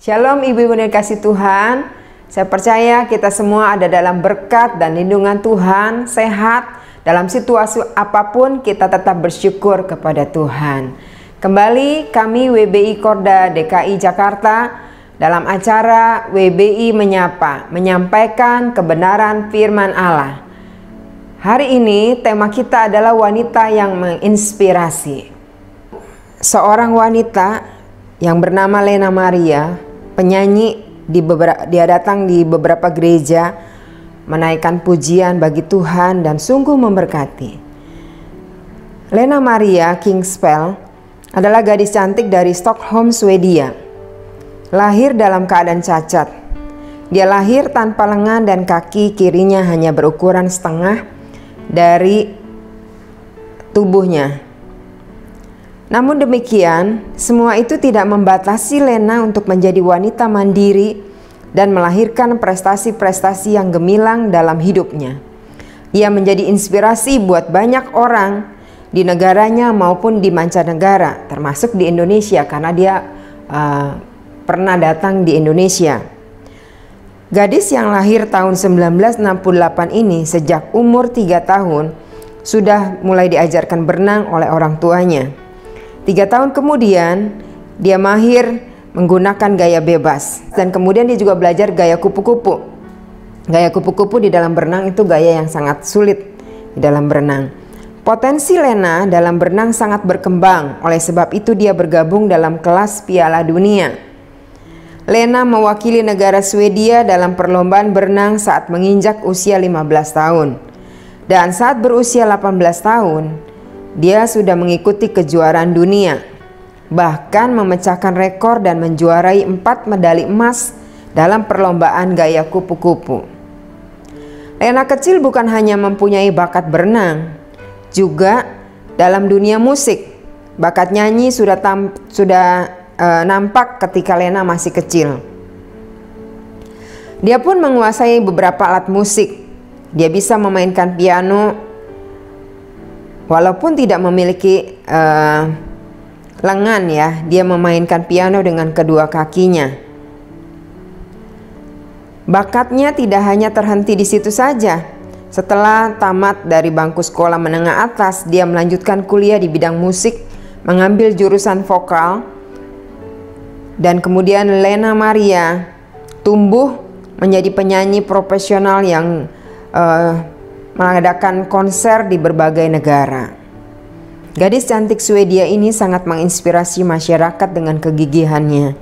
Shalom ibu-ibu yang dikasih Tuhan. Saya percaya kita semua ada dalam berkat dan lindungan Tuhan, sehat. Dalam situasi apapun kita tetap bersyukur kepada Tuhan. Kembali kami WBI Korda DKI Jakarta dalam acara WBI Menyapa, menyampaikan kebenaran firman Allah. Hari ini tema kita adalah wanita yang menginspirasi. Seorang wanita yang bernama Lena Maria, penyanyi, dia datang di beberapa gereja menaikkan pujian bagi Tuhan dan sungguh memberkati. Lena Maria Kingspell adalah gadis cantik dari Stockholm, Swedia. Lahir dalam keadaan cacat. Dia lahir tanpa lengan dan kaki kirinya hanya berukuran setengah dari tubuhnya. Namun demikian, semua itu tidak membatasi Lena untuk menjadi wanita mandiri dan melahirkan prestasi-prestasi yang gemilang dalam hidupnya. Ia menjadi inspirasi buat banyak orang di negaranya maupun di mancanegara, termasuk di Indonesia karena dia pernah datang di Indonesia. Gadis yang lahir tahun 1968 ini sejak umur 3 tahun sudah mulai diajarkan berenang oleh orang tuanya. 3 tahun kemudian dia mahir menggunakan gaya bebas dan kemudian dia juga belajar gaya kupu-kupu. Gaya kupu-kupu di dalam berenang itu gaya yang sangat sulit di dalam berenang. Potensi Lena dalam berenang sangat berkembang, oleh sebab itu dia bergabung dalam kelas Piala Dunia. Lena mewakili negara Swedia dalam perlombaan berenang saat menginjak usia 15 tahun. Dan saat berusia 18 tahun, dia sudah mengikuti kejuaraan dunia, bahkan memecahkan rekor dan menjuarai 4 medali emas dalam perlombaan gaya kupu-kupu. Lena kecil bukan hanya mempunyai bakat berenang, juga dalam dunia musik. Bakat nyanyi sudah nampak ketika Lena masih kecil. Dia pun menguasai beberapa alat musik. Dia bisa memainkan piano, walaupun tidak memiliki lengan ya, dia memainkan piano dengan kedua kakinya. Bakatnya tidak hanya terhenti di situ saja. Setelah tamat dari bangku sekolah menengah atas, dia melanjutkan kuliah di bidang musik, mengambil jurusan vokal, dan kemudian Lena Maria tumbuh menjadi penyanyi profesional yang mengadakan konser di berbagai negara. Gadis cantik Swedia ini sangat menginspirasi masyarakat dengan kegigihannya.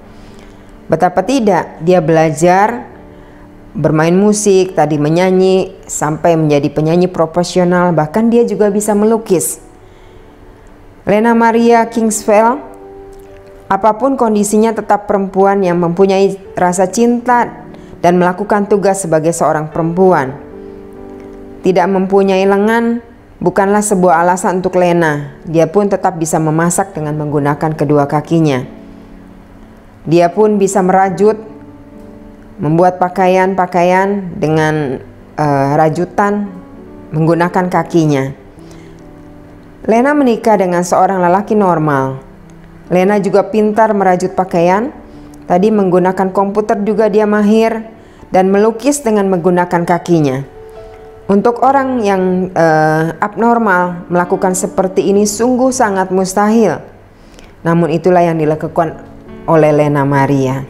Betapa tidak, dia belajar bermain musik, tadi menyanyi, sampai menjadi penyanyi profesional, bahkan dia juga bisa melukis. Lena Maria Kingspell, apapun kondisinya tetap perempuan yang mempunyai rasa cinta dan melakukan tugas sebagai seorang perempuan. Tidak mempunyai lengan bukanlah sebuah alasan untuk Lena. Dia pun tetap bisa memasak dengan menggunakan kedua kakinya. Dia pun bisa merajut, membuat pakaian-pakaian dengan rajutan menggunakan kakinya. Lena menikah dengan seorang lelaki normal. Lena juga pintar merajut pakaian. Tadi menggunakan komputer juga dia mahir, dan melukis dengan menggunakan kakinya. Untuk orang yang abnormal melakukan seperti ini sungguh sangat mustahil. Namun itulah yang dilakukan oleh Lena Maria.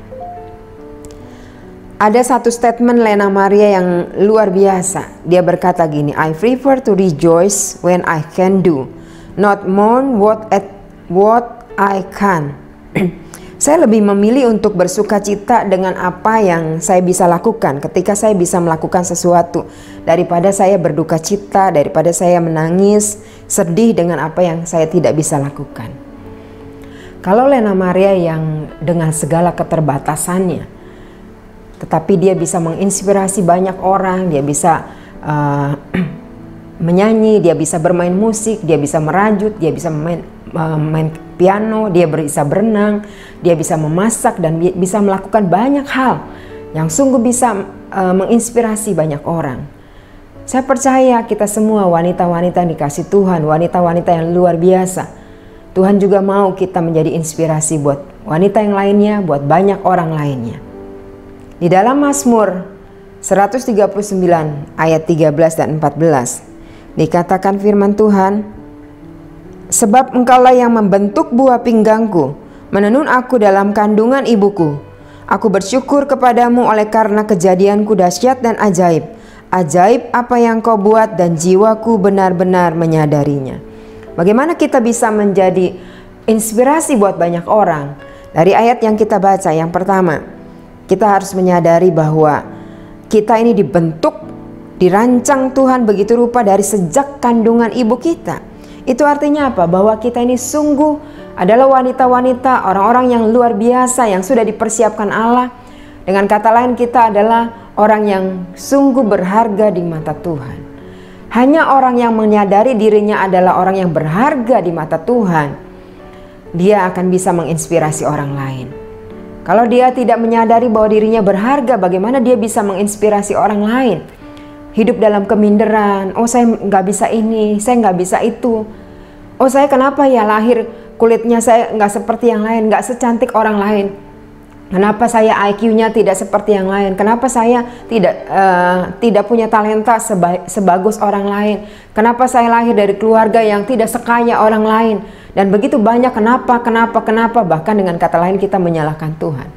Ada satu statement Lena Maria yang luar biasa. Dia berkata gini, I prefer to rejoice when I can do, not mourn what I can. Saya lebih memilih untuk bersuka cita dengan apa yang saya bisa lakukan ketika saya bisa melakukan sesuatu, daripada saya berduka cita, daripada saya menangis, sedih dengan apa yang saya tidak bisa lakukan. Kalau Lena Maria yang dengan segala keterbatasannya, tetapi dia bisa menginspirasi banyak orang, dia bisa menyanyi, dia bisa bermain musik, dia bisa merajut, dia bisa main piano, dia bisa berenang, dia bisa memasak, dan bisa melakukan banyak hal yang sungguh bisa menginspirasi banyak orang. Saya percaya kita semua wanita-wanita yang dikasih Tuhan, wanita-wanita yang luar biasa. Tuhan juga mau kita menjadi inspirasi buat wanita yang lainnya, buat banyak orang lainnya. Di dalam Mazmur 139 ayat 13 dan 14 dikatakan firman Tuhan, sebab Engkaulah yang membentuk buah pinggangku, menenun aku dalam kandungan ibuku. Aku bersyukur kepadamu oleh karena kejadianku dahsyat dan ajaib. Ajaib apa yang Kau buat dan jiwaku benar-benar menyadarinya. Bagaimana kita bisa menjadi inspirasi buat banyak orang? Dari ayat yang kita baca, yang pertama, kita harus menyadari bahwa kita ini dibentuk, dirancang Tuhan begitu rupa dari sejak kandungan ibu kita. Itu artinya apa? Bahwa kita ini sungguh adalah wanita-wanita, orang-orang yang luar biasa yang sudah dipersiapkan Allah. Dengan kata lain, kita adalah orang yang sungguh berharga di mata Tuhan. Hanya orang yang menyadari dirinya adalah orang yang berharga di mata Tuhan, dia akan bisa menginspirasi orang lain. Kalau dia tidak menyadari bahwa dirinya berharga, bagaimana dia bisa menginspirasi orang lain? Hidup dalam keminderan, oh saya nggak bisa ini, saya nggak bisa itu. Oh saya kenapa ya lahir kulitnya saya nggak seperti yang lain, nggak secantik orang lain. Kenapa saya IQ-nya tidak seperti yang lain? Kenapa saya tidak punya talenta sebagus orang lain? Kenapa saya lahir dari keluarga yang tidak sekaya orang lain? Dan begitu banyak kenapa, bahkan dengan kata lain kita menyalahkan Tuhan.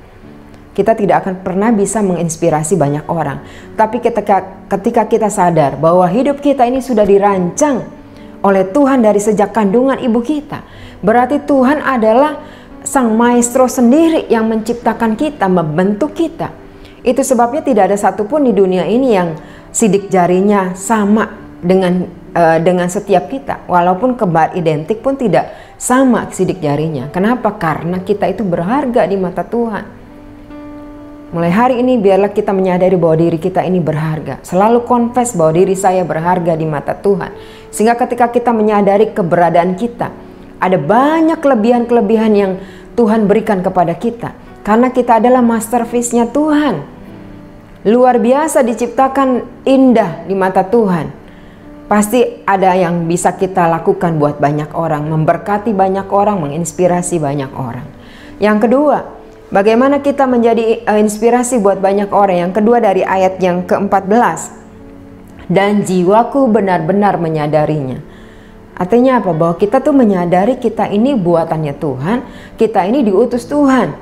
Kita tidak akan pernah bisa menginspirasi banyak orang. Tapi ketika kita sadar bahwa hidup kita ini sudah dirancang oleh Tuhan dari sejak kandungan ibu kita, berarti Tuhan adalah sang maestro sendiri yang menciptakan kita, membentuk kita. Itu sebabnya tidak ada satupun di dunia ini yang sidik jarinya sama dengan setiap kita. Walaupun kembar identik pun tidak sama sidik jarinya. Kenapa? Karena kita itu berharga di mata Tuhan. Mulai hari ini biarlah kita menyadari bahwa diri kita ini berharga. Selalu confess bahwa diri saya berharga di mata Tuhan. Sehingga ketika kita menyadari keberadaan kita, ada banyak kelebihan-kelebihan yang Tuhan berikan kepada kita. Karena kita adalah masterpiece-nya Tuhan. Luar biasa, diciptakan indah di mata Tuhan. Pasti ada yang bisa kita lakukan buat banyak orang. Memberkati banyak orang, menginspirasi banyak orang. Yang kedua, bagaimana kita menjadi inspirasi buat banyak orang? Yang kedua dari ayat yang ke-14. Dan jiwaku benar-benar menyadarinya. Artinya apa? Bahwa kita tuh menyadari kita ini buatannya Tuhan, kita ini diutus Tuhan.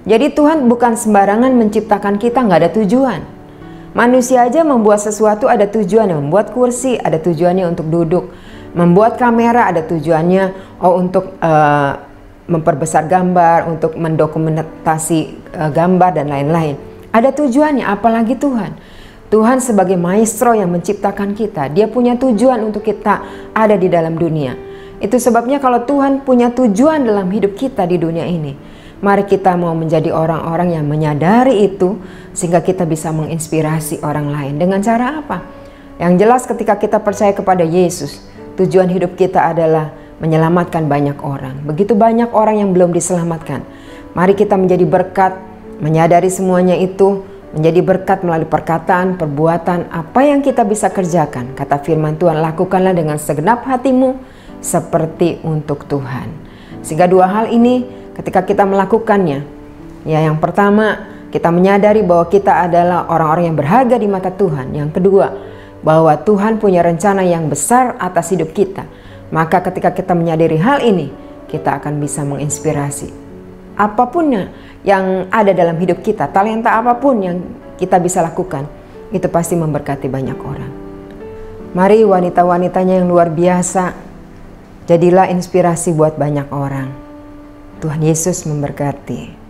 Jadi Tuhan bukan sembarangan menciptakan kita nggak ada tujuan. Manusia aja membuat sesuatu ada tujuannya. Membuat kursi ada tujuannya untuk duduk. Membuat kamera ada tujuannya untuk memperbesar gambar, untuk mendokumentasi gambar dan lain-lain. Ada tujuannya, apalagi Tuhan. Tuhan sebagai maestro yang menciptakan kita, Dia punya tujuan untuk kita ada di dalam dunia. Itu sebabnya kalau Tuhan punya tujuan dalam hidup kita di dunia ini, mari kita mau menjadi orang-orang yang menyadari itu, sehingga kita bisa menginspirasi orang lain. Dengan cara apa? Yang jelas ketika kita percaya kepada Yesus, tujuan hidup kita adalah menyelamatkan banyak orang. Begitu banyak orang yang belum diselamatkan. Mari kita menjadi berkat, menyadari semuanya itu, menjadi berkat melalui perkataan, perbuatan, apa yang kita bisa kerjakan. Kata firman Tuhan, lakukanlah dengan segenap hatimu seperti untuk Tuhan. Sehingga dua hal ini ketika kita melakukannya, ya yang pertama kita menyadari bahwa kita adalah orang-orang yang berharga di mata Tuhan. Yang kedua, bahwa Tuhan punya rencana yang besar atas hidup kita. Maka ketika kita menyadari hal ini, kita akan bisa menginspirasi. Apapun yang ada dalam hidup kita, talenta apapun yang kita bisa lakukan, itu pasti memberkati banyak orang. Mari wanita-wanitanya yang luar biasa, jadilah inspirasi buat banyak orang. Tuhan Yesus memberkati.